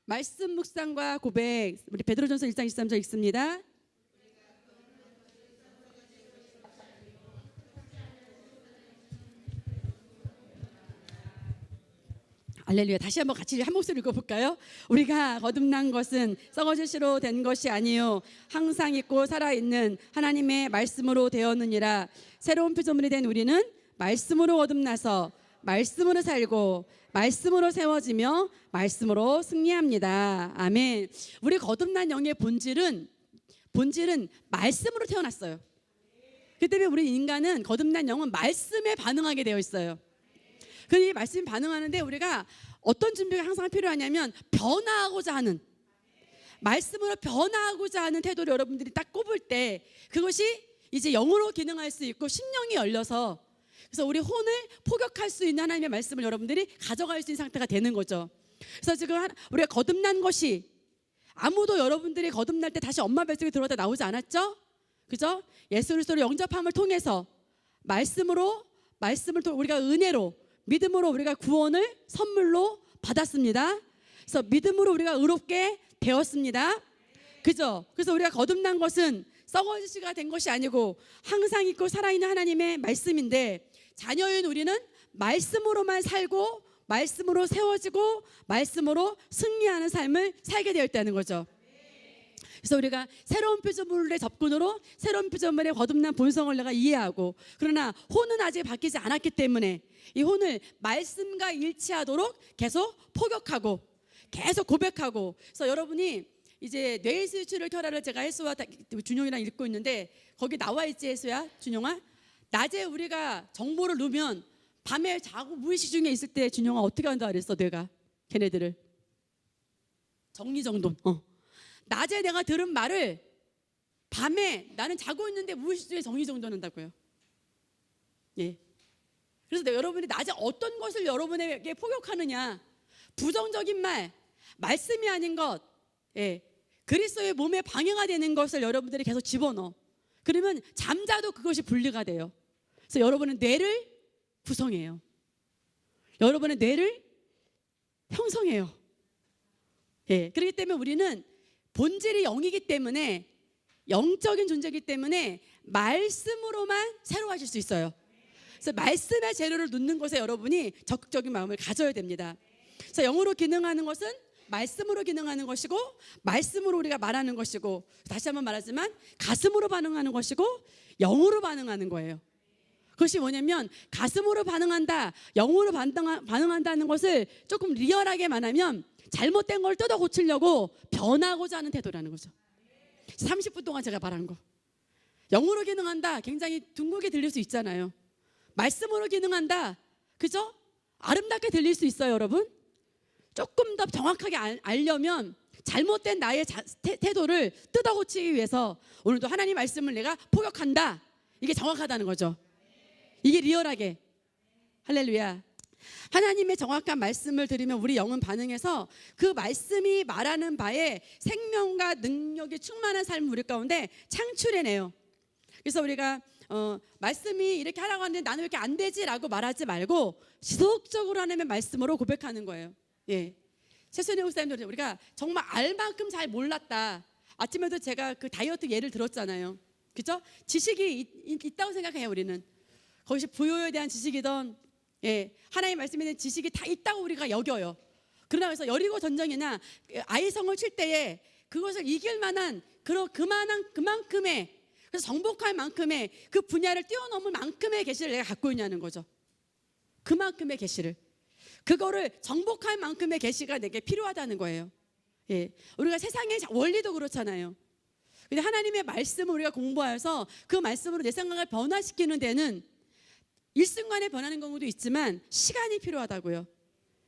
말씀 묵상과 고백, 우리 베드로전서 1장 23절 읽습니다. 할렐루야. 다시 한번 같이 한 목소리 읽어볼까요? 우리가 거듭난 것은 썩어질 씨로 된 것이 아니요 항상 있고 살아있는 하나님의 말씀으로 되었느니라. 새로운 피조물이 된 우리는 말씀으로 거듭나서 말씀으로 살고 말씀으로 세워지며 말씀으로 승리합니다. 아멘. 우리 거듭난 영의 본질은 말씀으로 태어났어요. 그 때문에 우리 인간은 거듭난 영은 말씀에 반응하게 되어 있어요. 그 말씀이 반응하는데 우리가 어떤 준비가 항상 필요하냐면 변화하고자 하는, 말씀으로 변화하고자 하는 태도를 여러분들이 딱 꼽을 때 그것이 이제 영으로 기능할 수 있고 심령이 열려서, 그래서 우리 혼을 포격할 수 있는 하나님의 말씀을 여러분들이 가져갈 수 있는 상태가 되는 거죠. 그래서 지금 우리가 거듭난 것이, 아무도 여러분들이 거듭날 때 다시 엄마 뱃속에 들어왔다 나오지 않았죠? 그죠? 예수 그리스도를 영접함을 통해서 말씀을 우리가 은혜로, 믿음으로 우리가 구원을 선물로 받았습니다. 그래서 믿음으로 우리가 의롭게 되었습니다. 그죠? 그래서 우리가 거듭난 것은 썩어질 씨가 된 것이 아니고 항상 있고 살아있는 하나님의 말씀인데, 자녀인 우리는 말씀으로만 살고 말씀으로 세워지고 말씀으로 승리하는 삶을 살게 되어 있다는 거죠. 그래서 우리가 새로운 피조물의 접근으로 새로운 피조물의 거듭난 본성을 내가 이해하고, 그러나 혼은 아직 바뀌지 않았기 때문에 이 혼을 말씀과 일치하도록 계속 포격하고 계속 고백하고. 그래서 여러분이 이제 뇌 스위치를 켜라를 제가 혜수와 준용이랑 읽고 있는데, 거기 나와 있지 혜수야, 준용아? 낮에 우리가 정보를 넣으면 밤에 자고 무의식 중에 있을 때 준용아 어떻게 한다 그랬어? 뇌가 걔네들을 정리정돈. 낮에 내가 들은 말을 밤에 나는 자고 있는데 무의식 중에 정리정돈한다고요. 예. 그래서 여러분이 낮에 어떤 것을 여러분에게 포격하느냐, 부정적인 말, 말씀이 아닌 것, 예, 그리스도의 몸에 방해가 되는 것을 여러분들이 계속 집어넣어. 그러면 잠자도 그것이 분리가 돼요. 그래서 여러분은 뇌를 구성해요. 여러분의 뇌를 형성해요. 예, 그렇기 때문에 우리는 본질이 영이기 때문에, 영적인 존재이기 때문에 말씀으로만 새로워질 수 있어요. 그래서 말씀의 재료를 넣는 것에 여러분이 적극적인 마음을 가져야 됩니다. 그래서 영으로 기능하는 것은 말씀으로 기능하는 것이고, 말씀으로 우리가 말하는 것이고, 다시 한번 말하지만 가슴으로 반응하는 것이고 영으로 반응하는 거예요. 그것이 뭐냐면, 가슴으로 반응한다, 영으로 반응한다는 것을 조금 리얼하게 말하면 잘못된 걸 뜯어 고치려고 변하고자 하는 태도라는 거죠. 30분 동안 제가 말한 거, 영으로 기능한다 굉장히 둥글게 들릴 수 있잖아요. 말씀으로 기능한다, 그죠? 아름답게 들릴 수 있어요. 여러분, 조금 더 정확하게 알려면 잘못된 나의 태도를 뜯어 고치기 위해서 오늘도 하나님 말씀을 내가 포격한다, 이게 정확하다는 거죠. 이게 리얼하게. 할렐루야. 하나님의 정확한 말씀을 들으면 우리 영은 반응해서 그 말씀이 말하는 바에 생명과 능력이 충만한 삶을 우리 가운데 창출해내요. 그래서 우리가 말씀이 이렇게 하라고 하는데 나는 왜 이렇게 안 되지? 라고 말하지 말고 지속적으로 하나님의 말씀으로 고백하는 거예요. 예. 최순희 목사님도 우리가 정말 알 만큼 잘 몰랐다. 아침에도 제가 그 다이어트 예를 들었잖아요. 그죠? 지식이 있다고 생각해요. 우리는 거기서 부요에 대한 지식이든, 예, 하나님의 말씀에 대한 지식이 다 있다고 우리가 여겨요. 그러나 그래서 여리고 전쟁이나 아이성을 칠 때에 그것을 이길 만한 그만큼의, 그래서 정복할 만큼의 그 분야를 뛰어넘을 만큼의 계시를 내가 갖고 있냐는 거죠. 그만큼의 계시를, 그거를 정복할 만큼의 계시가 내게 필요하다는 거예요. 예, 우리가 세상의 원리도 그렇잖아요. 근데 하나님의 말씀을 우리가 공부하여서 그 말씀으로 내 생각을 변화시키는 데는 일순간에 변하는 경우도 있지만 시간이 필요하다고요.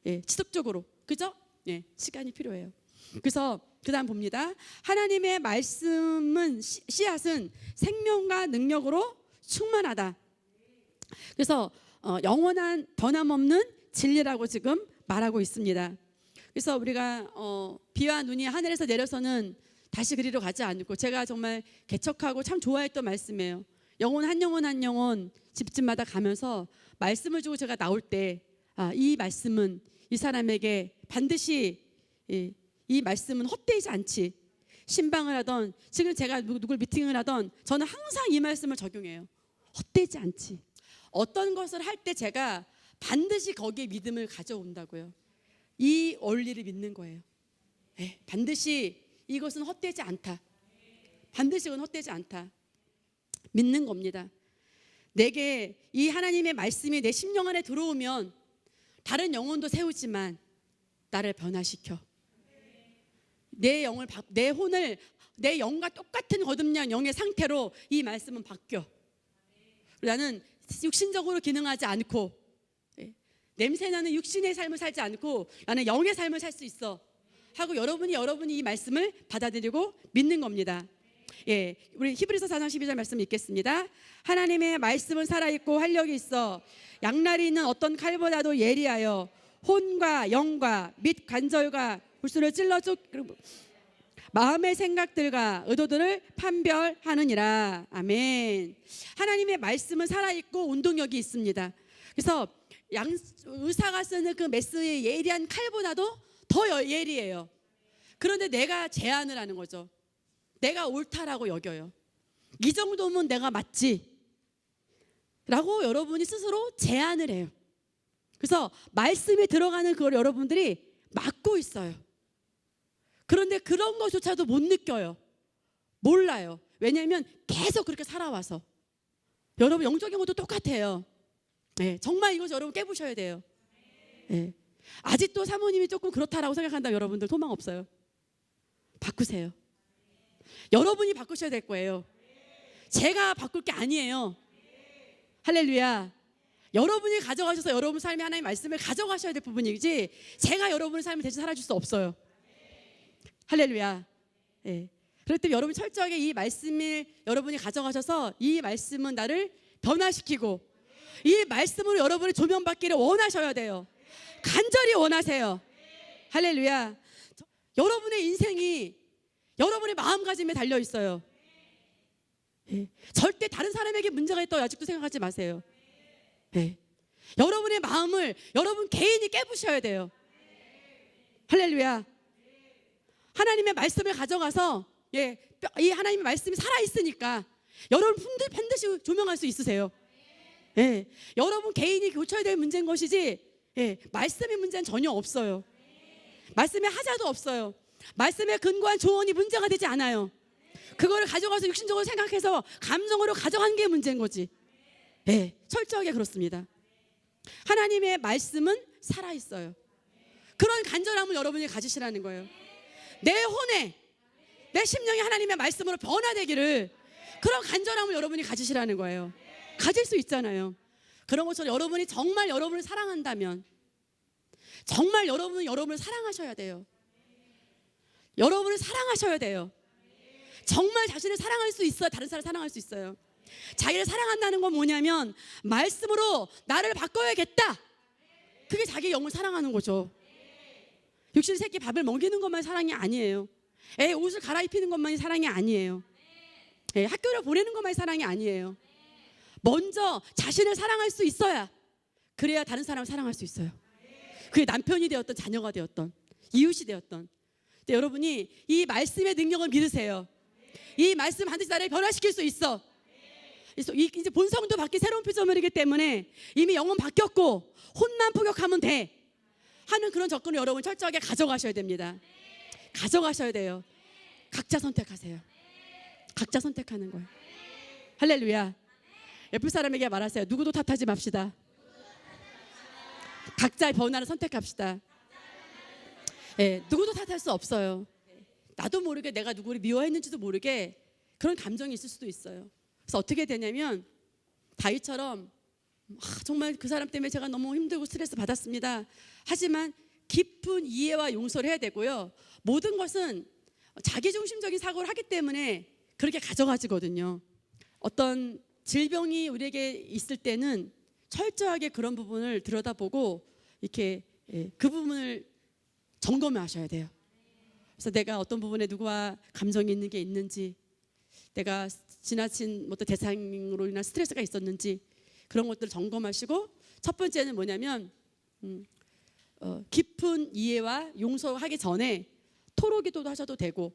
예, 지속적으로, 그죠? 예, 시간이 필요해요. 그래서 그 다음 봅니다. 하나님의 말씀은, 씨앗은 생명과 능력으로 충만하다. 그래서 영원한 변함없는 진리라고 지금 말하고 있습니다. 그래서 우리가 비와 눈이 하늘에서 내려서는 다시 그리로 가지 않고, 제가 정말 개척하고 참 좋아했던 말씀이에요. 영혼 한 영혼 집집마다 가면서 말씀을 주고 제가 나올 때, 이 말씀은 이 사람에게 반드시 이 말씀은 헛되지 않지. 신방을 하던 지금 제가 누굴 미팅을 하던 저는 항상 이 말씀을 적용해요. 헛되지 않지. 어떤 것을 할 때 제가 반드시 거기에 믿음을 가져온다고요. 이 원리를 믿는 거예요. 네, 반드시 이것은 헛되지 않다. 반드시 이건 헛되지 않다. 믿는 겁니다. 내게 이 하나님의 말씀이 내 심령 안에 들어오면 다른 영혼도 세우지만 나를 변화시켜. 내 영을, 내 혼을 내 영과 똑같은 거듭난 영의 상태로 이 말씀은 바뀌어. 나는 육신적으로 기능하지 않고 냄새나는 육신의 삶을 살지 않고 나는 영의 삶을 살 수 있어 하고 여러분이 이 말씀을 받아들이고 믿는 겁니다. 예, 우리 히브리서 4장 12절 말씀 읽겠습니다. 하나님의 말씀은 살아있고 활력이 있어 양날이 있는 어떤 칼보다도 예리하여 혼과 영과 및 관절과 골수를 찔러 마음의 생각들과 의도들을 판별하느니라. 아멘. 하나님의 말씀은 살아있고 운동력이 있습니다. 그래서 의사가 쓰는 그 메스의 예리한 칼보다도 더 예리해요. 그런데 내가 제안을 하는 거죠. 내가 옳다라고 여겨요. 이 정도면 내가 맞지 라고 여러분이 스스로 제안을 해요. 그래서 말씀에 들어가는 그걸 여러분들이 막고 있어요. 그런데 그런 것조차도 못 느껴요. 몰라요. 왜냐하면 계속 그렇게 살아와서. 여러분 영적인 것도 똑같아요. 네, 정말 이거 여러분 깨부셔야 돼요. 네. 아직도 사모님이 조금 그렇다라고 생각한다면 여러분들 소망 없어요. 바꾸세요. 여러분이 바꾸셔야 될 거예요. 제가 바꿀 게 아니에요. 할렐루야. 여러분이 가져가셔서 여러분 삶에 하나님의 말씀을 가져가셔야 될 부분이지 제가 여러분의 삶을 대신 살아줄 수 없어요. 할렐루야. 네. 그렇기 때문에 여러분이 철저하게 이 말씀을 여러분이 가져가셔서 이 말씀은 나를 변화시키고 이 말씀으로 여러분이 조명받기를 원하셔야 돼요. 간절히 원하세요. 할렐루야. 여러분의 인생이 여러분의 마음가짐에 달려 있어요. 네. 절대 다른 사람에게 문제가 있다고 아직도 생각하지 마세요. 네. 여러분의 마음을 여러분 개인이 깨부셔야 돼요. 할렐루야. 하나님의 말씀을 가져가서 이 하나님의 말씀이 살아있으니까 여러분 반드시 조명할 수 있으세요. 여러분 개인이 고쳐야 될 문제인 것이지 말씀의 문제는 전혀 없어요. 말씀의 하자도 없어요. 말씀에 근거한 조언이 문제가 되지 않아요. 그거를 가져가서 육신적으로 생각해서 감정으로 가져간 게 문제인 거지. 철저하게 그렇습니다. 하나님의 말씀은 살아있어요. 그런 간절함을 여러분이 가지시라는 거예요. 내 혼에 내 심령이 하나님의 말씀으로 변화되기를 그런 간절함을 여러분이 가지시라는 거예요. 가질 수 있잖아요. 그런 것처럼 여러분이 정말 여러분을 사랑한다면 정말 여러분은 여러분을 사랑하셔야 돼요. 여러분을 사랑하셔야 돼요. 정말 자신을 사랑할 수 있어야 다른 사람을 사랑할 수 있어요. 자기를 사랑한다는 건 뭐냐면 말씀으로 나를 바꿔야겠다. 그게 자기 영을 사랑하는 거죠. 육신 새끼 밥을 먹이는 것만 사랑이 아니에요. 애 옷을 갈아입히는 것만이 사랑이 아니에요. 학교를 보내는 것만이 사랑이 아니에요. 먼저 자신을 사랑할 수 있어야 그래야 다른 사람을 사랑할 수 있어요. 그게 남편이 되었던 자녀가 되었던 이웃이 되었던. 근데 여러분이 이 말씀의 능력을 믿으세요. 이 말씀 반드시 나를 변화시킬 수 있어. 이제 본성도 바뀐 새로운 피조물이기 때문에 이미 영은 바뀌었고 혼만 포격하면 돼 하는 그런 접근을 여러분 철저하게 가져가셔야 됩니다. 가져가셔야 돼요. 각자 선택하세요. 각자 선택하는 거예요. 할렐루야. 옆에 사람에게 말하세요. 누구도 탓하지 맙시다. 각자의 변화를 선택합시다. 누구도 탓할 수 없어요. 나도 모르게 내가 누구를 미워했는지도 모르게 그런 감정이 있을 수도 있어요. 그래서 어떻게 되냐면 다윗처럼 정말 그 사람 때문에 제가 너무 힘들고 스트레스 받았습니다. 하지만 깊은 이해와 용서를 해야 되고요. 모든 것은 자기중심적인 사고를 하기 때문에 그렇게 가져가지거든요. 어떤 질병이 우리에게 있을 때는 철저하게 그런 부분을 들여다보고 이렇게 그 부분을 점검하셔야 돼요. 그래서 내가 어떤 부분에 누구와 감정이 있는 게 있는지, 내가 지나친 어떤 대상으로 인한 스트레스가 있었는지 그런 것들을 점검하시고, 첫 번째는 뭐냐면 깊은 이해와 용서하기 전에 토로 기도도 하셔도 되고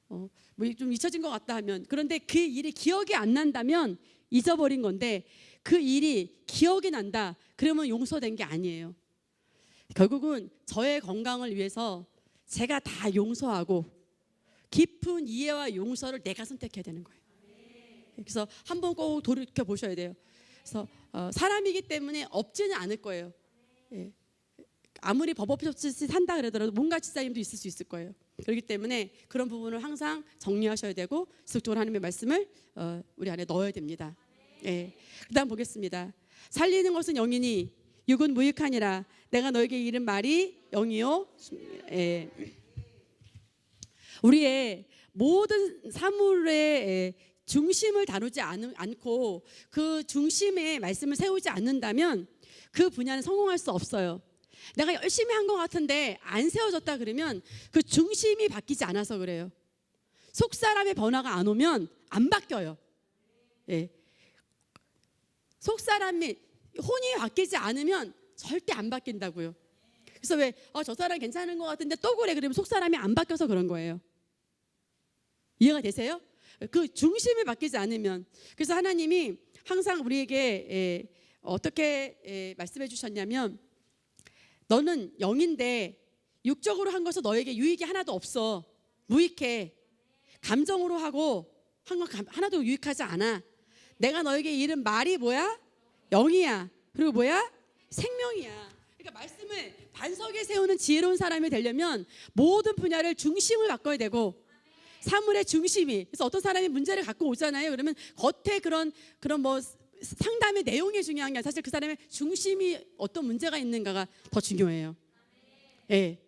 뭐 좀 잊혀진 것 같다 하면, 그런데 그 일이 기억이 안 난다면 잊어버린 건데 그 일이 기억이 난다 그러면 용서된 게 아니에요. 결국은 저의 건강을 위해서 제가 다 용서하고 깊은 이해와 용서를 내가 선택해야 되는 거예요. 그래서 한번 꼭 돌이켜 보셔야 돼요. 그래서 사람이기 때문에 없지는 않을 거예요. 예. 아무리 법 없이 산다 그러더라도 뭔가 지사님도 있을 수 있을 거예요. 그렇기 때문에 그런 부분을 항상 정리하셔야 되고 지속적으로 하나님의 말씀을 우리 안에 넣어야 됩니다. 예. 그다음 보겠습니다. 살리는 것은 영이니 육은 무익하니라. 내가 너에게 이른 말이 영이요. 예. 우리의 모든 사물의 중심을 다루지 않고 그 중심에 말씀을 세우지 않는다면 그 분야는 성공할 수 없어요. 내가 열심히 한 것 같은데 안 세워졌다 그러면 그 중심이 바뀌지 않아서 그래요. 속 사람의 변화가 안 오면 안 바뀌어요. 예. 속 사람이 혼이 바뀌지 않으면 절대 안 바뀐다고요. 그래서 왜 저 사람 괜찮은 것 같은데 또 그래 그러면 속 사람이 안 바뀌어서 그런 거예요. 이해가 되세요? 그 중심이 바뀌지 않으면. 그래서 하나님이 항상 우리에게 어떻게 말씀해 주셨냐면, 너는 영인데 육적으로 한 것은 너에게 유익이 하나도 없어. 무익해. 감정으로 하고 한 건 하나도 유익하지 않아. 내가 너에게 이른 말이 뭐야? 영이야. 그리고 뭐야? 생명이야. 그러니까 말씀을 반석에 세우는 지혜로운 사람이 되려면 모든 분야를 중심을 바꿔야 되고, 사물의 중심이. 그래서 어떤 사람이 문제를 갖고 오잖아요. 그러면 겉에 그런 뭐 상담의 내용이 중요한 게 아니라 사실 그 사람의 중심이 어떤 문제가 있는가가 더 중요해요. 예.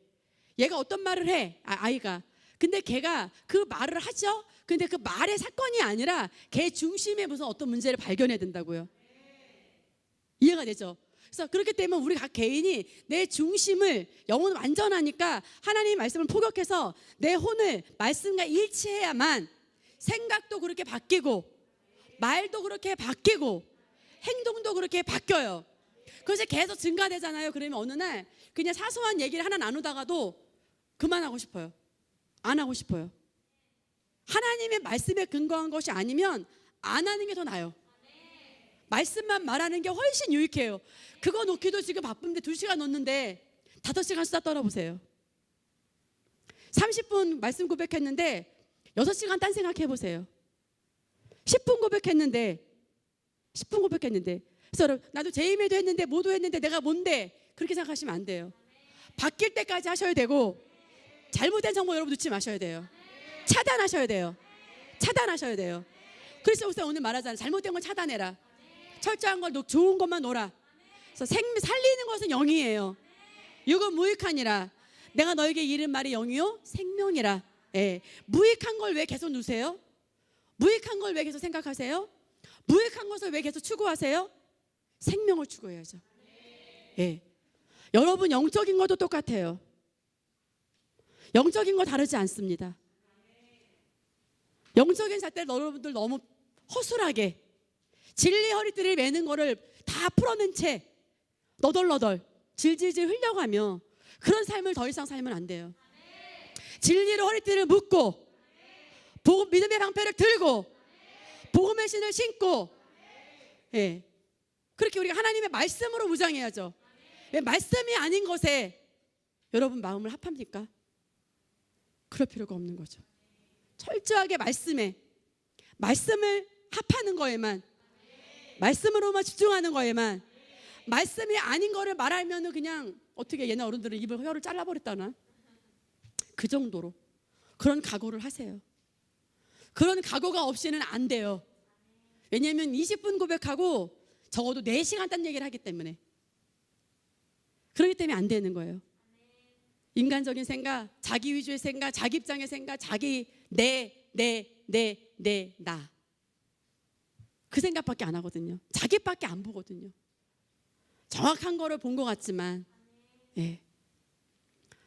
얘가 어떤 말을 해, 아이가. 근데 걔가 그 말을 하죠. 근데 그 말의 사건이 아니라 걔 중심에 무슨 어떤 문제를 발견해야 된다고요. 이해가 되죠? 그래서 그렇기 때문에 우리 각 개인이 내 중심을, 영은 완전하니까 하나님의 말씀을 포격해서 내 혼을 말씀과 일치해야만 생각도 그렇게 바뀌고 말도 그렇게 바뀌고 행동도 그렇게 바뀌어요. 그것이 계속 증가되잖아요. 그러면 어느 날 그냥 사소한 얘기를 하나 나누다가도 그만하고 싶어요. 안 하고 싶어요. 하나님의 말씀에 근거한 것이 아니면 안 하는 게 더 나아요. 말씀만 말하는 게 훨씬 유익해요. 그거 놓기도 지금 바쁜데 2시간 놓는데 5시간 수다 떨어보세요. 30분 말씀 고백했는데 6시간 딴 생각해 보세요. 10분 고백했는데 그래서 나도 제이메도 했는데 모두 했는데 내가 뭔데, 그렇게 생각하시면 안 돼요. 바뀔 때까지 하셔야 되고, 잘못된 정보 여러분 넣지 마셔야 돼요. 차단하셔야 돼요. 그래서 오늘 말하잖아요. 잘못된 건 차단해라. 철저한 걸 좋은 것만 놓으라. 그래서 살리는 것은 영이에요. 육은 무익하니라. 내가 너에게 이른 말이 영이요 생명이라. 예. 무익한 걸 왜 계속 누세요? 무익한 걸 왜 계속 생각하세요? 무익한 것을 왜 계속 추구하세요? 생명을 추구해야죠. 예. 여러분 영적인 것도 똑같아요. 영적인 거 다르지 않습니다. 영적인 잣대를 여러분들 너무 허술하게 진리 허리띠를 매는 거를 다 풀어낸 채 너덜너덜 질질질 흘려가며 그런 삶을 더 이상 살면 안 돼요. 진리로 허리띠를 묶고 복음 믿음의 방패를 들고 복음의 신을 신고, 예. 그렇게 우리가 하나님의 말씀으로 무장해야죠. 왜 말씀이 아닌 것에 여러분 마음을 합합니까? 그럴 필요가 없는 거죠. 철저하게 말씀을 합하는 거에만, 말씀으로만 집중하는 거에만, 말씀이 아닌 거를 말하면 그냥 어떻게 옛날 어른들은 입을 혀를 잘라버렸다나, 그 정도로 그런 각오를 하세요. 그런 각오가 없이는 안 돼요. 왜냐하면 20분 고백하고 적어도 4시간 딴 얘기를 하기 때문에. 그렇기 때문에 안 되는 거예요. 인간적인 생각, 자기 위주의 생각, 자기 입장의 생각, 자기 나. 그 생각밖에 안 하거든요. 자기밖에 안 보거든요. 정확한 거를 본 것 같지만, 예.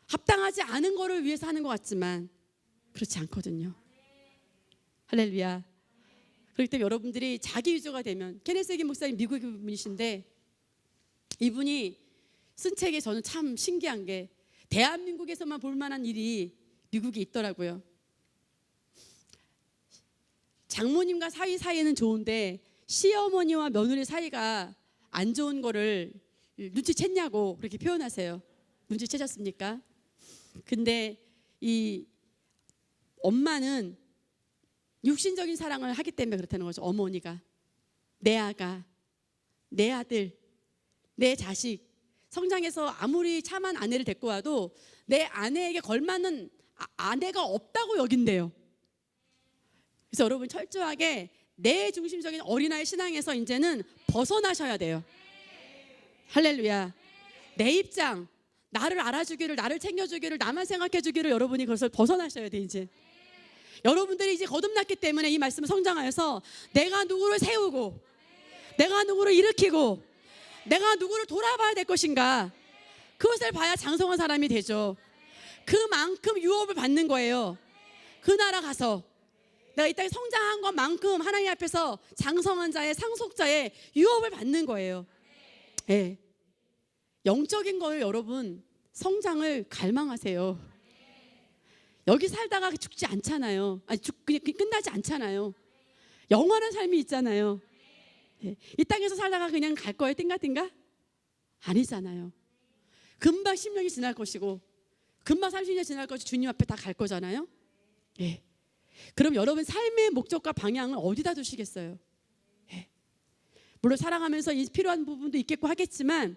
합당하지 않은 거를 위해서 하는 것 같지만 그렇지 않거든요. 할렐루야. 그렇기 때문에 여러분들이 자기 위주가 되면, 케네스 해긴 목사님 미국 분이신데 이분이 쓴 책에 저는 참 신기한 게, 대한민국에서만 볼 만한 일이 미국에 있더라고요. 장모님과 사이는 좋은데 시어머니와 며느리 사이가 안 좋은 거를 눈치챘냐고 그렇게 표현하세요. 눈치채셨습니까? 근데 이 엄마는 육신적인 사랑을 하기 때문에 그렇다는 거죠. 어머니가 내 아가, 내 아들, 내 자식 성장해서 아무리 참한 아내를 데리고 와도 내 아내에게 걸맞는 아내가 없다고 여긴대요. 그래서 여러분 철저하게 내 중심적인 어린아이 신앙에서 이제는 벗어나셔야 돼요. 할렐루야. 내 입장, 나를 알아주기를, 나를 챙겨주기를, 나만 생각해주기를 여러분이 그것을 벗어나셔야 돼. 이제 여러분들이 이제 거듭났기 때문에 이 말씀을 성장하여서 내가 누구를 세우고 내가 누구를 일으키고 내가 누구를 돌아봐야 될 것인가, 그것을 봐야 장성한 사람이 되죠. 그만큼 유업을 받는 거예요. 그 나라 가서 내가 이 땅에 성장한 것만큼 하나님 앞에서 장성한 자의, 상속자의 유업을 받는 거예요. 네. 영적인 걸 여러분 성장을 갈망하세요. 여기 살다가 죽지 않잖아요. 아니, 그냥 끝나지 않잖아요. 영원한 삶이 있잖아요. 네. 이 땅에서 살다가 그냥 갈 거예요? 띵가띵가? 아니잖아요. 금방 10년이 지날 것이고 금방 30년 지날 것이 주님 앞에 다 갈 거잖아요. 네. 그럼 여러분 삶의 목적과 방향을 어디다 두시겠어요? 네. 물론 살아가면서 필요한 부분도 있겠고 하겠지만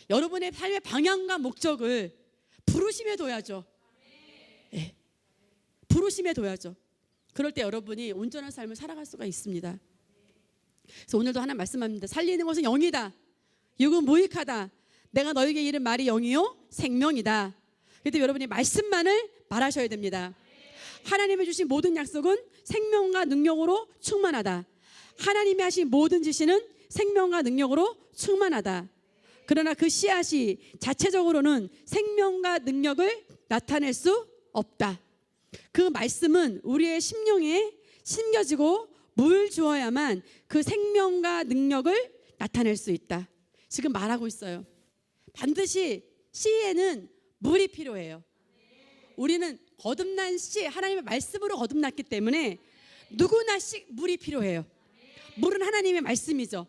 여러분의 삶의 방향과 목적을 부르심에 둬야죠. 네. 부르심에 둬야죠. 그럴 때 여러분이 온전한 삶을 살아갈 수가 있습니다. 그래서 오늘도 하나 말씀합니다. 살리는 것은 영이다. 육은 무익하다. 내가 너에게 이른 말이 영이요 생명이다. 그때 여러분이 말씀만을 말하셔야 됩니다. 하나님이 주신 모든 약속은 생명과 능력으로 충만하다. 하나님이 하신 모든 지시는 생명과 능력으로 충만하다. 그러나 그 씨앗이 자체적으로는 생명과 능력을 나타낼 수 없다. 그 말씀은 우리의 심령에 심겨지고 물 주어야만 그 생명과 능력을 나타낼 수 있다. 지금 말하고 있어요. 반드시 씨에는 물이 필요해요. 우리는 거듭난 씨, 하나님의 말씀으로 거듭났기 때문에 누구나 물이 필요해요. 물은 하나님의 말씀이죠.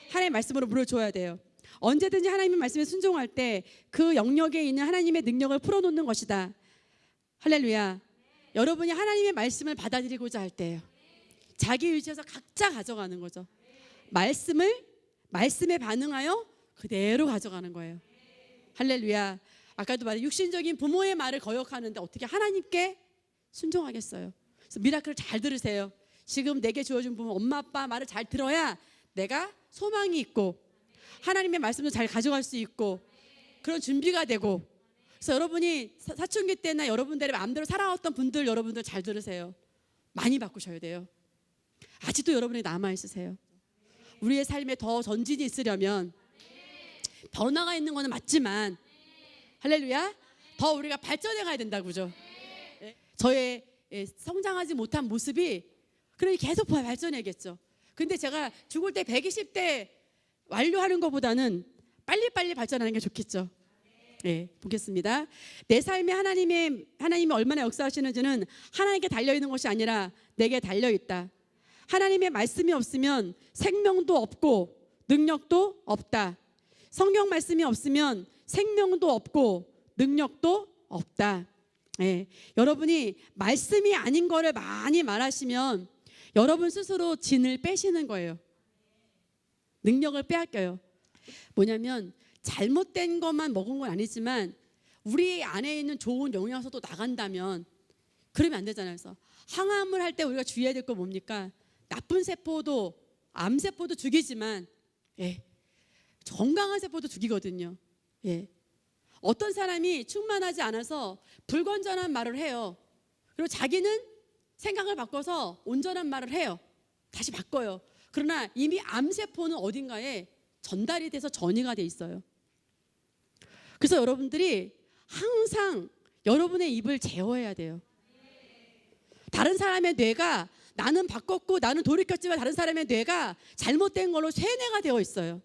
하나님의 말씀으로 물을 줘야 돼요. 언제든지 하나님의 말씀에 순종할 때 그 영역에 있는 하나님의 능력을 풀어놓는 것이다. 할렐루야. 여러분이 하나님의 말씀을 받아들이고자 할 때예요. 자기 의지에서 각자 가져가는 거죠. 말씀에 반응하여 그대로 가져가는 거예요. 할렐루야. 아까도 말해 육신적인 부모의 말을 거역하는데 어떻게 하나님께 순종하겠어요? 그래서 미라클을 잘 들으세요. 지금 내게 주어진 부모, 엄마 아빠 말을 잘 들어야 내가 소망이 있고 하나님의 말씀도 잘 가져갈 수 있고 그런 준비가 되고. 그래서 여러분이 사춘기 때나 여러분들의 마음대로 살아왔던 분들, 여러분들 잘 들으세요. 많이 바꾸셔야 돼요. 아직도 여러분이 남아있으세요. 우리의 삶에 더 전진이 있으려면 변화가 있는 것은 맞지만 할렐루야, 더 우리가 발전해 가야 된다고 그죠? 저의 성장하지 못한 모습이 그러니 계속 발전해야겠죠. 근데 제가 죽을 때 120대 완료하는 것보다는 빨리빨리 발전하는 게 좋겠죠. 네, 보겠습니다. 내 삶에 하나님이 얼마나 역사하시는지는 하나님께 달려있는 것이 아니라 내게 달려있다. 하나님의 말씀이 없으면 생명도 없고 능력도 없다. 성경 말씀이 없으면 생명도 없고 능력도 없다. 네, 여러분이 말씀이 아닌 거를 많이 말하시면 여러분 스스로 진을 빼시는 거예요. 능력을 빼앗겨요. 뭐냐면 잘못된 것만 먹은 건 아니지만 우리 안에 있는 좋은 영양소도 나간다면 그러면 안 되잖아요. 그래서 항암을 할 때 우리가 주의해야 될 거 뭡니까? 나쁜 세포도 암세포도 죽이지만 건강한 세포도 죽이거든요. 어떤 사람이 충만하지 않아서 불건전한 말을 해요. 그리고 자기는 생각을 바꿔서 온전한 말을 해요. 다시 바꿔요. 그러나 이미 암세포는 어딘가에 전달이 돼서 전이가 돼 있어요. 그래서 여러분들이 항상 여러분의 입을 제어해야 돼요. 다른 사람의 뇌가 나는 바꿨고 나는 돌이켰지만 다른 사람의 뇌가 잘못된 걸로 세뇌가 되어 있어요.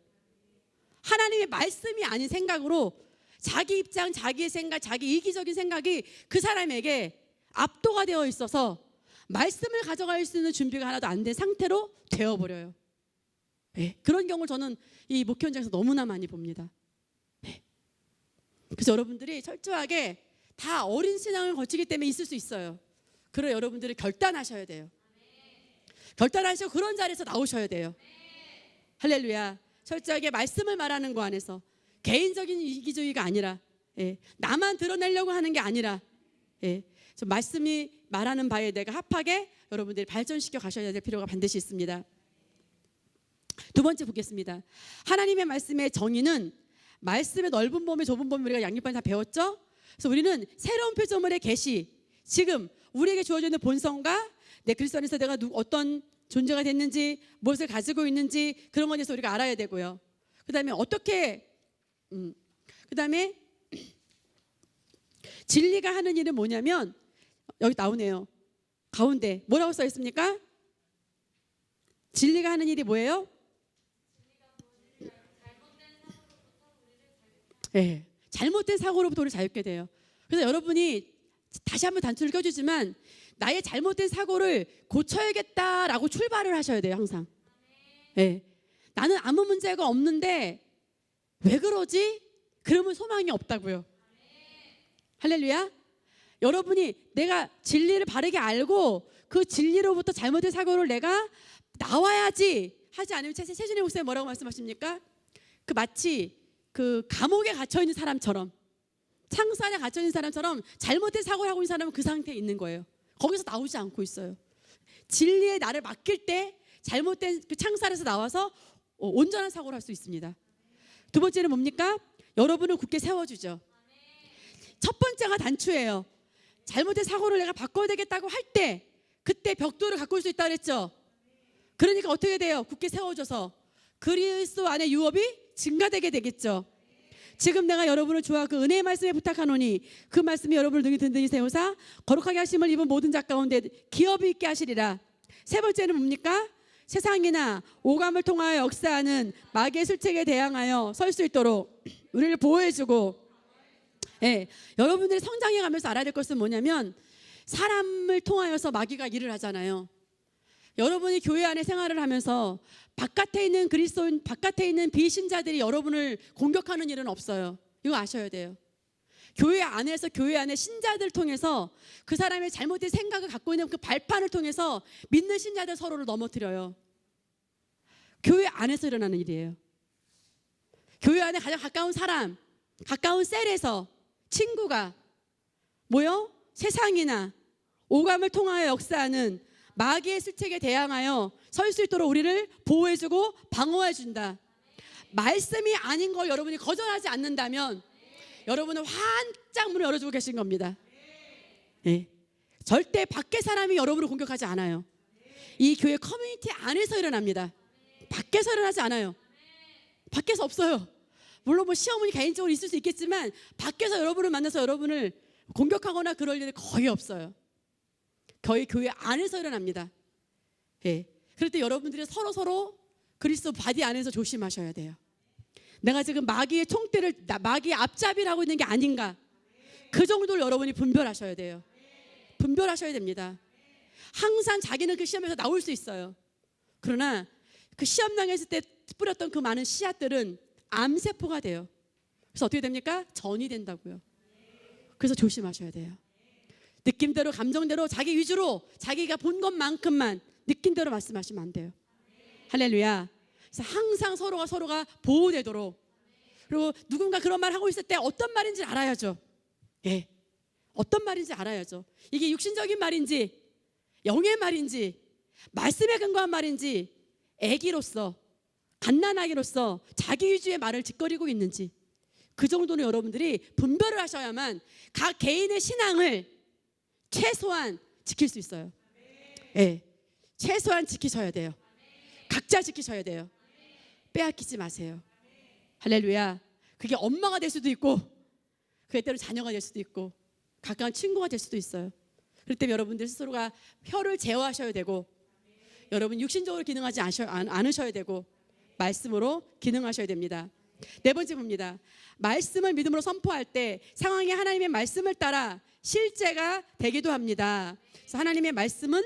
하나님의 말씀이 아닌 생각으로 자기 입장, 자기의 생각, 자기 이기적인 생각이 그 사람에게 압도가 되어 있어서 말씀을 가져갈 수 있는 준비가 하나도 안 된 상태로 되어버려요. 네, 그런 경우를 저는 이 목회 현장에서 너무나 많이 봅니다. 네. 그래서 여러분들이 철저하게 다 어린 신앙을 거치기 때문에 있을 수 있어요. 그래서 여러분들이 결단하셔야 돼요. 결단하시고 그런 자리에서 나오셔야 돼요. 할렐루야. 철저하게 말씀을 말하는 거 안에서 개인적인 이기주의가 아니라, 나만 드러내려고 하는 게 아니라, 말씀이 말하는 바에 내가 합하게 여러분들이 발전시켜 가셔야 될 필요가 반드시 있습니다. 두 번째 보겠습니다. 하나님의 말씀의 정의는 말씀의 넓은 범위, 좁은 범위 우리가 양육반에 다 배웠죠? 그래서 우리는 새로운 피조물의 계시, 지금 우리에게 주어져 있는 본성과 내 그리스도 안에서 내가 어떤 존재가 됐는지, 무엇을 가지고 있는지 그런 것에 대해서 우리가 알아야 되고요. 그다음에 그다음에 진리가 하는 일은 뭐냐면 여기 나오네요. 가운데 뭐라고 써 있습니까? 진리가 하는 일이 뭐예요? 네, 잘못된 사고로부터 우리를 자유케 돼요. 그래서 여러분이 다시 한번 단추를 껴주지만 나의 잘못된 사고를 고쳐야겠다라고 출발을 하셔야 돼요. 항상. 네, 나는 아무 문제가 없는데 왜 그러지? 그러면 소망이 없다고요. 할렐루야. 여러분이 내가 진리를 바르게 알고 그 진리로부터 잘못된 사고를 내가 나와야지 하지 않으면 최준희 목사님 뭐라고 말씀하십니까? 그 마치 그 감옥에 갇혀 있는 사람처럼, 창수 안에 갇혀 있는 사람처럼 잘못된 사고를 하고 있는 사람은 그 상태에 있는 거예요. 거기서 나오지 않고 있어요. 진리에 나를 맡길 때 잘못된 그 창수 안에서 나와서 온전한 사고를 할 수 있습니다. 두 번째는 뭡니까? 여러분을 굳게 세워주죠. 첫 번째가 단추예요. 잘못된 사고를 내가 바꿔야 되겠다고 할 때 그때 벽돌을 가꿀 수 있다 그랬죠. 그러니까 어떻게 돼요? 굳게 세워줘서 그리스도 안에 유업이 증가되게 되겠죠. 지금 내가 여러분을 주와 그 은혜의 말씀에 부탁하노니 그 말씀이 여러분을 능히 든든히 세우사 거룩하게 하심을 입은 모든 자 가운데 기업이 있게 하시리라. 세 번째는 뭡니까? 세상이나 오감을 통하여 역사하는 마귀의 술책에 대항하여 설 수 있도록 우리를 보호해주고, 여러분들이 성장해가면서 알아야 될 것은 뭐냐면 사람을 통하여서 마귀가 일을 하잖아요. 여러분이 교회 안에 생활을 하면서 바깥에 있는 그리스도인, 바깥에 있는 비신자들이 여러분을 공격하는 일은 없어요. 이거 아셔야 돼요. 교회 안에서 교회 안에 신자들 통해서 그 사람의 잘못된 생각을 갖고 있는 그 발판을 통해서 믿는 신자들 서로를 넘어뜨려요. 교회 안에서 일어나는 일이에요. 교회 안에 가장 가까운 사람, 가까운 셀에서 친구가 뭐요? 세상이나 오감을 통하여 역사하는 마귀의 술책에 대항하여 설 수 있도록 우리를 보호해주고 방어해준다. 말씀이 아닌 걸 여러분이 거절하지 않는다면 여러분은 환짝 문을 열어주고 계신 겁니다. 절대 밖에 사람이 여러분을 공격하지 않아요. 이 교회 커뮤니티 안에서 일어납니다. 밖에서 일어나지 않아요. 밖에서 없어요. 물론 뭐 시어머니 개인적으로 있을 수 있겠지만 밖에서 여러분을 만나서 여러분을 공격하거나 그럴 일은 거의 없어요. 거의 교회 안에서 일어납니다. 그럴 때 여러분들이 서로 그리스도 바디 안에서 조심하셔야 돼요. 내가 지금 마귀의 총대를, 마귀의 앞잡이를 하고 있는 게 아닌가, 그 정도를 여러분이 분별하셔야 돼요. 분별하셔야 됩니다. 항상 자기는 그 시험에서 나올 수 있어요. 그러나 그 시험 당했을 때 뿌렸던 그 많은 씨앗들은 암세포가 돼요. 그래서 어떻게 됩니까? 전이 된다고요. 그래서 조심하셔야 돼요. 느낌대로, 감정대로, 자기 위주로 자기가 본 것만큼만 느낌대로 말씀하시면 안 돼요. 할렐루야. 그래서 항상 서로가 보호되도록, 그리고 누군가 그런 말 하고 있을 때 어떤 말인지 알아야죠. 어떤 말인지 알아야죠. 이게 육신적인 말인지 영의 말인지 말씀에 근거한 말인지, 애기로서 갓난아기로서 자기 위주의 말을 짓거리고 있는지, 그 정도는 여러분들이 분별을 하셔야만 각 개인의 신앙을 최소한 지킬 수 있어요. 최소한 지키셔야 돼요. 각자 지키셔야 돼요. 빼앗기지 마세요. 할렐루야. 그게 엄마가 될 수도 있고, 그게 때로 자녀가 될 수도 있고, 가까운 친구가 될 수도 있어요. 그럴 때 여러분들 스스로가 혀를 제어하셔야 되고, 여러분 육신적으로 기능하지 않으셔야 되고, 말씀으로 기능하셔야 됩니다. 네 번째 봅니다. 말씀을 믿음으로 선포할 때 상황이 하나님의 말씀을 따라 실제가 되기도 합니다. 그래서 하나님의 말씀은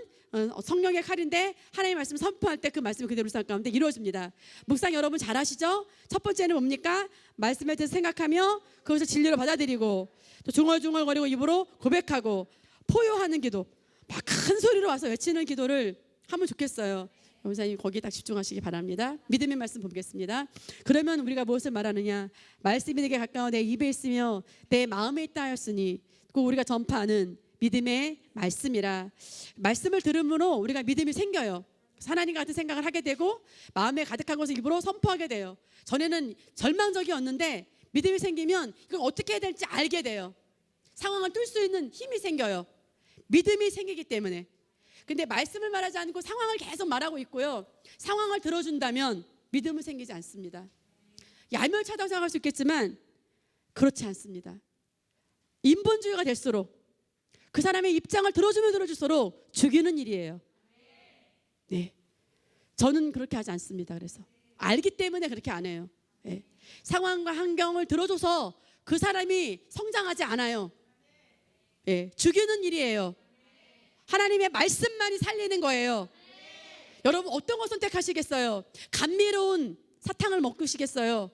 성령의 칼인데 하나님의 말씀을 선포할 때 그 말씀이 그대로 살 가운데 이루어집니다. 묵상 여러분 잘 아시죠? 첫 번째는 뭡니까? 말씀에 대해서 생각하며 그것을 진리로 받아들이고 또 중얼중얼거리고 입으로 고백하고 포효하는 기도, 막 큰 소리로 와서 외치는 기도를 하면 좋겠어요. 목사님 거기에 딱 집중하시기 바랍니다. 믿음의 말씀 보겠습니다. 그러면 우리가 무엇을 말하느냐? 말씀이 내게 가까워 내 입에 있으며 내 마음에 있다 하였으니 그 우리가 전파하는 믿음의 말씀이라. 말씀을 들음으로 우리가 믿음이 생겨요. 하나님 같은 생각을 하게 되고 마음에 가득한 것을 입으로 선포하게 돼요. 전에는 절망적이었는데 믿음이 생기면 이걸 어떻게 해야 될지 알게 돼요. 상황을 뚫을 수 있는 힘이 생겨요. 믿음이 생기기 때문에. 근데 말씀을 말하지 않고 상황을 계속 말하고 있고요. 상황을 들어준다면 믿음은 생기지 않습니다. 얄멸차다고 생각할 수 있겠지만 그렇지 않습니다. 인본주의가 될수록 그 사람의 입장을 들어주면 들어줄수록 죽이는 일이에요. 네, 저는 그렇게 하지 않습니다. 그래서 알기 때문에 그렇게 안 해요. 네. 상황과 환경을 들어줘서 그 사람이 성장하지 않아요. 네. 죽이는 일이에요. 하나님의 말씀만이 살리는 거예요. 여러분 어떤 거 선택하시겠어요? 감미로운 사탕을 먹으시겠어요?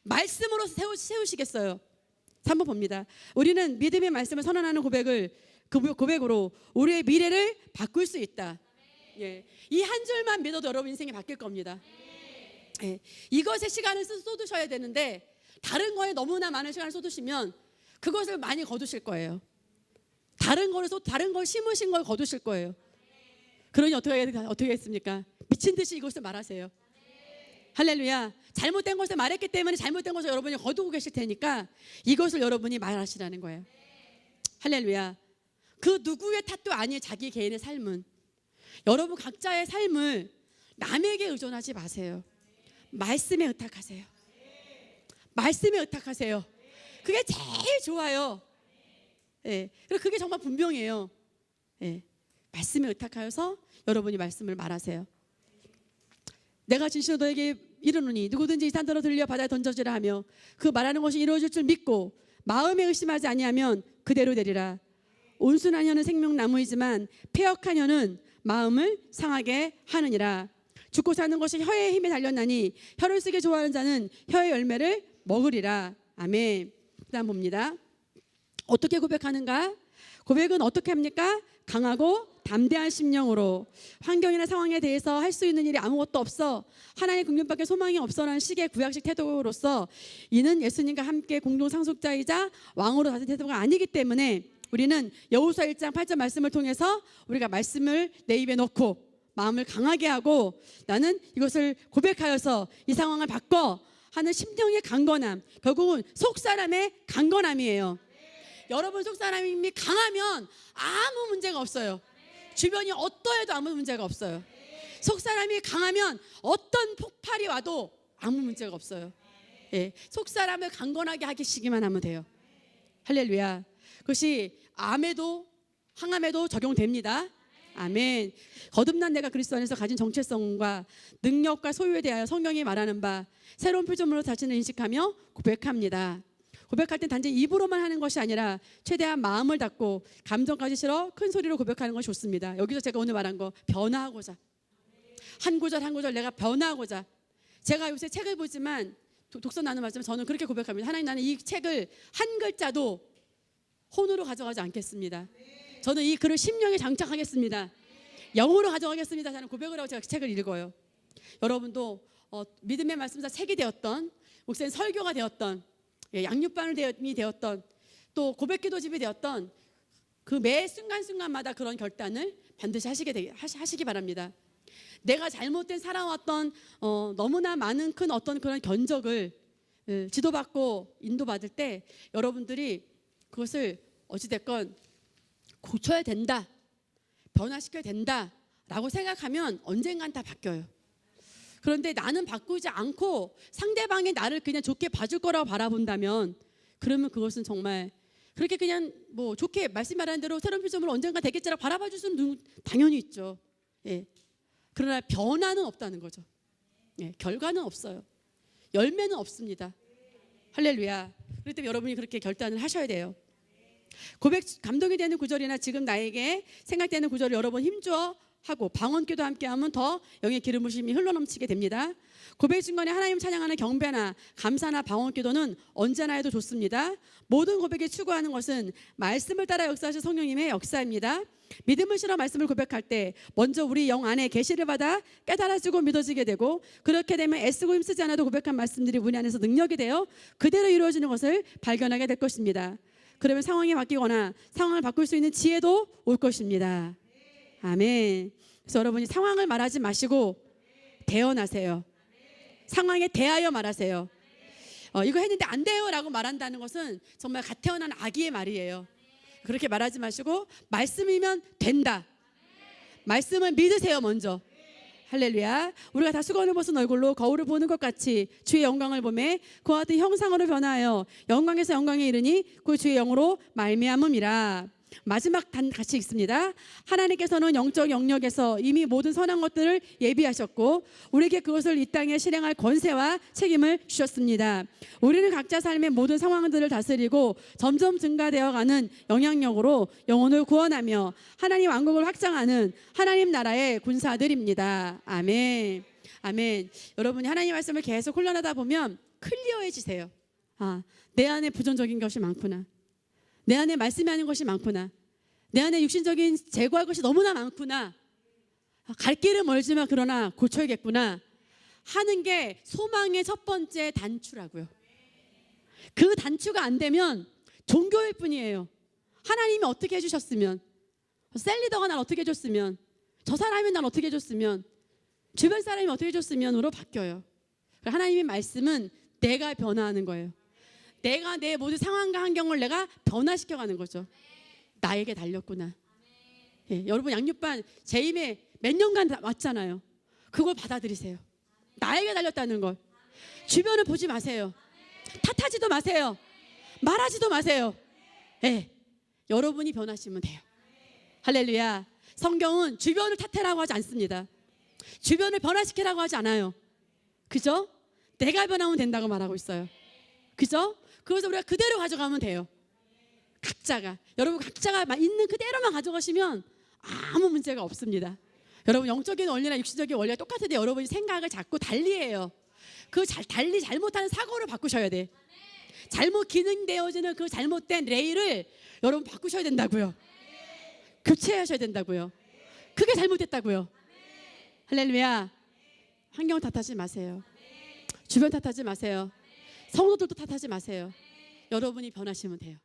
말씀으로 세우시겠어요? 3번 봅니다. 우리는 믿음의 말씀을 선언하는 고백으로 우리의 미래를 바꿀 수 있다. 예. 이 한 줄만 믿어도 여러분 인생이 바뀔 겁니다. 예. 이것에 시간을 쏟으셔야 되는데 다른 거에 너무나 많은 시간을 쏟으시면 그것을 많이 거두실 거예요. 다른 걸 심으신 걸 거두실 거예요. 그러니 어떻게 했습니까? 미친 듯이 이것을 말하세요. 할렐루야. 잘못된 것을 말했기 때문에 잘못된 것을 여러분이 거두고 계실 테니까 이것을 여러분이 말하시라는 거예요. 할렐루야. 그 누구의 탓도 아니에요. 자기 개인의 삶은. 여러분 각자의 삶을 남에게 의존하지 마세요. 말씀에 의탁하세요. 말씀에 의탁하세요. 그게 제일 좋아요. 예. 그리고 그게 정말 분명해요. 예. 말씀에 의탁하여서 여러분이 말씀을 말하세요. 내가 진실로 너에게 이르노니 누구든지 이 산더러 들려 바다에 던져지라 하며 그 말하는 것이 이루어질 줄 믿고 마음에 의심하지 아니하면 그대로 되리라. 온순한 혀는 생명나무이지만 패역한 혀는 마음을 상하게 하느니라. 죽고 사는 것이 혀의 힘에 달렸나니 혀를 쓰기 좋아하는 자는 혀의 열매를 먹으리라. 아멘. 그다음 봅니다. 어떻게 고백하는가? 고백은 어떻게 합니까? 강하고 담대한 심령으로. 환경이나 상황에 대해서 할 수 있는 일이 아무것도 없어, 하나님의 긍휼밖에 소망이 없어라는 식의 구약식 태도로서 이는 예수님과 함께 공동 상속자이자 왕으로 다스린 태도가 아니기 때문에 우리는 여호수아 1장 8절 말씀을 통해서 우리가 말씀을 내 입에 넣고 마음을 강하게 하고 나는 이것을 고백하여서 이 상황을 바꿔 하는 심령의 강건함, 결국은 속사람의 강건함이에요. 여러분 속사람이 강하면 아무 문제가 없어요. 주변이 어떠해도 아무 문제가 없어요. 속사람이 강하면 어떤 폭발이 와도 아무 문제가 없어요. 예, 속사람을 강건하게 하시기만 하면 돼요. 할렐루야. 그것이 암에도 항암에도 적용됩니다. 아멘. 거듭난 내가 그리스도 안에서 가진 정체성과 능력과 소유에 대하여 성경이 말하는 바 새로운 표준으로 자신을 인식하며 고백합니다. 고백할 땐 단지 입으로만 하는 것이 아니라 최대한 마음을 닫고 감정까지 실어 큰 소리로 고백하는 것이 좋습니다. 여기서 제가 오늘 말한 거 변화하고자, 한 구절 한 구절 내가 변화하고자. 제가 요새 책을 보지만 독서 나누는 말씀 저는 그렇게 고백합니다. 하나님, 나는 이 책을 한 글자도 혼으로 가져가지 않겠습니다. 저는 이 글을 심령에 장착하겠습니다. 영으로 가져가겠습니다. 저는 고백을 하고 제가 책을 읽어요. 여러분도 믿음의 말씀사 책이 되었던, 목사님 설교가 되었던, 양육반이 되었던, 또 고백기도집이 되었던 그 매 순간순간마다 그런 결단을 반드시 하시기 바랍니다. 내가 잘못된 살아왔던 너무나 많은 큰 어떤 그런 견적을 지도받고 인도받을 때 여러분들이 그것을 어찌됐건 고쳐야 된다, 변화시켜야 된다라고 생각하면 언젠간 다 바뀌어요. 그런데 나는 바꾸지 않고 상대방이 나를 그냥 좋게 봐줄 거라고 바라본다면 그러면 그것은 정말 그렇게 그냥 뭐 좋게 말씀하라는 대로 새로운 표정으로 언젠가 되겠지라고 바라봐줄 수는 당연히 있죠. 예. 그러나 변화는 없다는 거죠. 예. 결과는 없어요. 열매는 없습니다. 할렐루야. 그렇기 때문에 여러분이 그렇게 결단을 하셔야 돼요. 고백 감동이 되는 구절이나 지금 나에게 생각되는 구절을 여러 번 힘줘 하고 방언기도 함께하면 더 영의 기름 부심이 흘러넘치게 됩니다. 고백 중간에 하나님 찬양하는 경배나 감사나 방언기도는 언제나 해도 좋습니다. 모든 고백에 추구하는 것은 말씀을 따라 역사하신 성령님의 역사입니다. 믿음을 실어 말씀을 고백할 때 먼저 우리 영 안에 계시를 받아 깨달아지고 믿어지게 되고, 그렇게 되면 애쓰고 힘쓰지 않아도 고백한 말씀들이 우리 안에서 능력이 되어 그대로 이루어지는 것을 발견하게 될 것입니다. 그러면 상황이 바뀌거나 상황을 바꿀 수 있는 지혜도 올 것입니다. 아멘. 그래서 여러분이 상황을 말하지 마시고 대언하세요. 상황에 대하여 말하세요. 이거 했는데 안 돼요 라고 말한다는 것은 정말 갓 태어난 아기의 말이에요. 그렇게 말하지 마시고 말씀이면 된다. 말씀을 믿으세요 먼저. 할렐루야. 우리가 다 수건을 벗은 얼굴로 거울을 보는 것 같이 주의 영광을 보매 그와 같은 형상으로 변하여 영광에서 영광에 이르니 그 주의 영으로 말미암음이라. 마지막 단 같이 읽습니다. 하나님께서는 영적 영역에서 이미 모든 선한 것들을 예비하셨고 우리에게 그것을 이 땅에 실행할 권세와 책임을 주셨습니다. 우리는 각자 삶의 모든 상황들을 다스리고 점점 증가되어가는 영향력으로 영혼을 구원하며 하나님 왕국을 확장하는 하나님 나라의 군사들입니다. 아멘. 아멘. 여러분이 하나님 말씀을 계속 훈련하다 보면 클리어해지세요. 내 안에 부정적인 것이 많구나. 내 안에 말씀이 하는 것이 많구나. 내 안에 육신적인 제거할 것이 너무나 많구나. 갈 길은 멀지만 그러나 고쳐야겠구나 하는 게 소망의 첫 번째 단추라고요. 그 단추가 안 되면 종교일 뿐이에요. 하나님이 어떻게 해주셨으면, 셀리더가 날 어떻게 해줬으면, 저 사람이 날 어떻게 해줬으면, 주변 사람이 어떻게 해줬으면으로 바뀌어요. 하나님의 말씀은 내가 변화하는 거예요. 내가 내 모든 상황과 환경을 내가 변화시켜가는 거죠. 나에게 달렸구나. 예, 여러분 양육반 재임에 몇 년간 왔잖아요. 그걸 받아들이세요. 나에게 달렸다는 걸. 주변을 보지 마세요. 탓하지도 마세요. 말하지도 마세요. 예, 여러분이 변하시면 돼요. 할렐루야. 성경은 주변을 탓해라고 하지 않습니다. 주변을 변화시키라고 하지 않아요. 그죠? 내가 변하면 된다고 말하고 있어요. 그죠? 그래서 우리가 그대로 가져가면 돼요. 각자가. 여러분 각자가 있는 그대로만 가져가시면 아무 문제가 없습니다. 여러분 영적인 원리나 육신적인 원리가 똑같은데 여러분이 생각을 자꾸 달리해요. 그 달리 잘못하는 사고를 바꾸셔야 돼. 잘못 기능되어지는 그 잘못된 레일을 여러분 바꾸셔야 된다고요. 교체하셔야 된다고요. 그게 잘못됐다고요. 할렐루야. 환경 탓하지 마세요. 주변 탓하지 마세요. 성도들도 탓하지 마세요. 여러분이 변하시면 돼요.